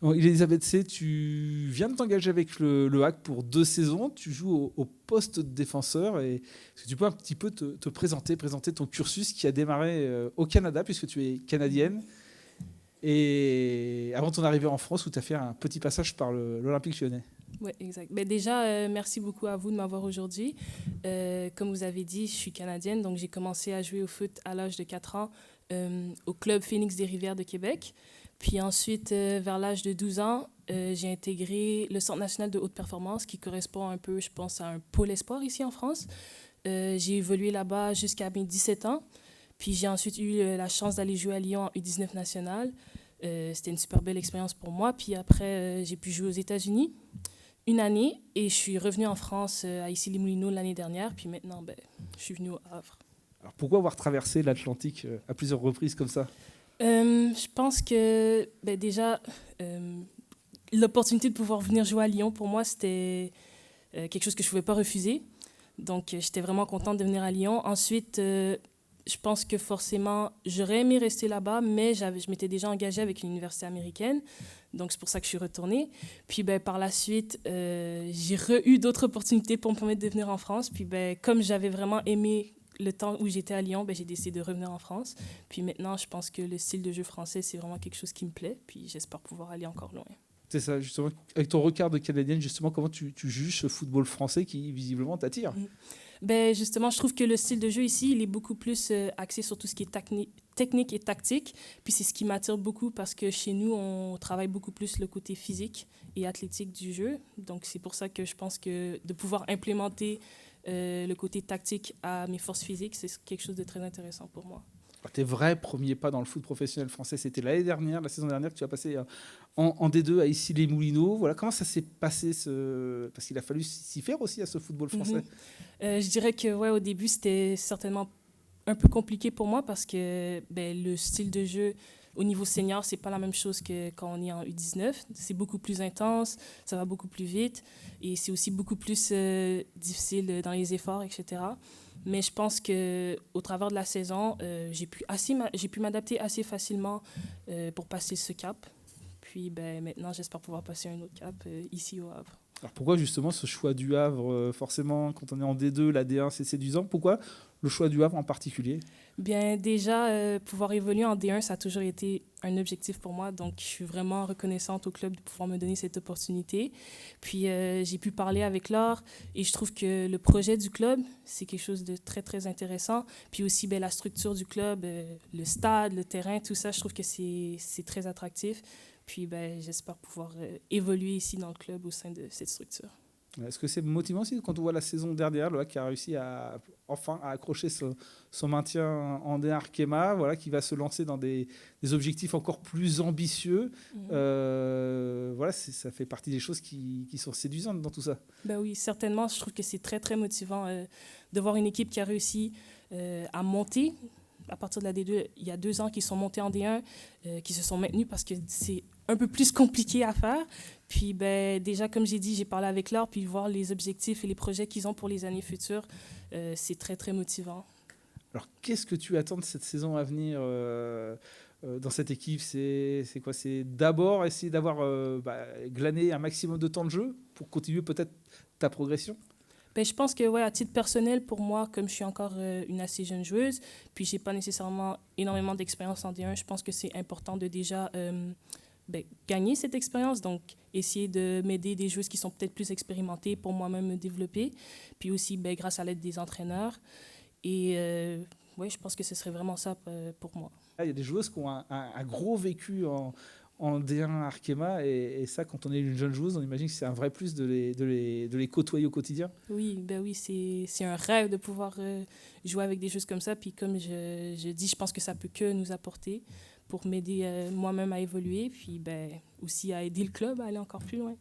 Bon, Elisabeth C, tu viens de t'engager avec le HAC pour 2 saisons. Tu joues au poste de défenseur. Est-ce que tu peux un petit peu te présenter ton cursus qui a démarré au Canada, puisque tu es canadienne, et avant ton arrivée en France, où tu as fait un petit passage par l'Olympique lyonnais. Oui, exact. Ben déjà, merci beaucoup à vous de m'avoir aujourd'hui. Comme vous avez dit, je suis canadienne, donc j'ai commencé à jouer au foot à l'âge de 4 ans au club Phoenix des Rivières de Québec. Puis ensuite, vers l'âge de 12 ans, j'ai intégré le Centre national de haute performance qui correspond un peu, je pense, à un pôle espoir ici en France. J'ai évolué là-bas jusqu'à mes 17 ans. Puis j'ai ensuite eu la chance d'aller jouer à Lyon en U19 national. C'était une super belle expérience pour moi. Puis après, j'ai pu jouer aux États-Unis une année et je suis revenue en France à Issy-les-Moulineaux l'année dernière. Puis maintenant, ben, je suis venue au Havre. Alors pourquoi avoir traversé l'Atlantique à plusieurs reprises comme ça? Je pense que ben, déjà, l'opportunité de pouvoir venir jouer à Lyon, pour moi, c'était quelque chose que je ne pouvais pas refuser. Donc, j'étais vraiment contente de venir à Lyon. Ensuite, je pense que forcément, j'aurais aimé rester là-bas, mais je m'étais déjà engagée avec une université américaine. Donc, c'est pour ça que je suis retournée. Puis, ben, par la suite, j'ai eu d'autres opportunités pour me permettre de venir en France. Puis, ben, comme j'avais vraiment aimé le temps où j'étais à Lyon, ben, j'ai décidé de revenir en France. Puis maintenant, je pense que le style de jeu français, c'est vraiment quelque chose qui me plaît. Puis, j'espère pouvoir aller encore loin. C'est ça, justement. Avec ton regard de canadienne, justement, comment tu juges ce football français qui, visiblement, t'attire? Ben justement, je trouve que le style de jeu ici, il est beaucoup plus axé sur tout ce qui est technique et tactique. Puis c'est ce qui m'attire beaucoup parce que chez nous, on travaille beaucoup plus le côté physique et athlétique du jeu. Donc c'est pour ça que je pense que de pouvoir implémenter le côté tactique à mes forces physiques, c'est quelque chose de très intéressant pour moi. Tes vrais premiers pas dans le foot professionnel français, c'était l'année dernière, la saison dernière, que tu as passé en D2 à Issy-les-Moulineaux. Voilà, comment ça s'est passé parce qu'il a fallu s'y faire aussi à ce football français. Je dirais que ouais, au début, c'était certainement un peu compliqué pour moi parce que ben, le style de jeu au niveau senior, c'est pas la même chose que quand on est en U19. C'est beaucoup plus intense, ça va beaucoup plus vite et c'est aussi beaucoup plus difficile dans les efforts, etc. Mais je pense qu'au travers de la saison, j'ai pu m'adapter assez facilement pour passer ce cap. Puis ben, maintenant, j'espère pouvoir passer un autre cap ici au Havre. Alors pourquoi justement ce choix du Havre, forcément, quand on est en D2, la D1, c'est séduisant. Pourquoi le choix du Havre en particulier? Bien, déjà, pouvoir évoluer en D1, ça a toujours été un objectif pour moi. Donc, je suis vraiment reconnaissante au club de pouvoir me donner cette opportunité. Puis, j'ai pu parler avec Laure et je trouve que le projet du club, c'est quelque chose de très, très intéressant. Puis aussi, bien, la structure du club, le stade, le terrain, tout ça, je trouve que c'est très attractif. Puis, ben, j'espère pouvoir évoluer ici dans le club au sein de cette structure. Est-ce que c'est motivant aussi quand on voit la saison dernière, le HAC qui a réussi à enfin à accrocher son maintien en D1 Arkema, voilà, qui va se lancer dans des objectifs encore plus ambitieux. Voilà, ça fait partie des choses qui sont séduisantes dans tout ça. Ben oui, certainement. Je trouve que c'est très, très motivant de voir une équipe qui a réussi à monter à partir de la D2, il y a 2 ans, qui sont montés en D1, qui se sont maintenus parce que c'est un peu plus compliqué à faire. Puis ben, déjà, comme j'ai dit, j'ai parlé avec Laure, puis voir les objectifs et les projets qu'ils ont pour les années futures, c'est très, très motivant. Alors, qu'est-ce que tu attends de cette saison à venir dans cette équipe? C'est quoi? C'est d'abord essayer d'avoir glané un maximum de temps de jeu pour continuer peut-être ta progression? Ben, je pense que, ouais, à titre personnel, pour moi, comme je suis encore une assez jeune joueuse, puis j'ai pas nécessairement énormément d'expérience en D1, je pense que c'est important de déjà ben, gagner cette expérience, donc essayer de m'aider des joueuses qui sont peut-être plus expérimentées pour moi-même me développer, puis aussi ben, grâce à l'aide des entraîneurs. Et ouais, je pense que ce serait vraiment ça pour moi. Il y a des joueuses qui ont un gros vécu en D1 Arkema, et ça, quand on est une jeune joueuse, on imagine que c'est un vrai plus de les côtoyer au quotidien. Oui, ben oui, c'est un rêve de pouvoir jouer avec des choses comme ça. Puis comme je dis, je pense que ça peut que nous apporter pour m'aider moi-même à évoluer, puis ben, aussi à aider le club à aller encore plus loin.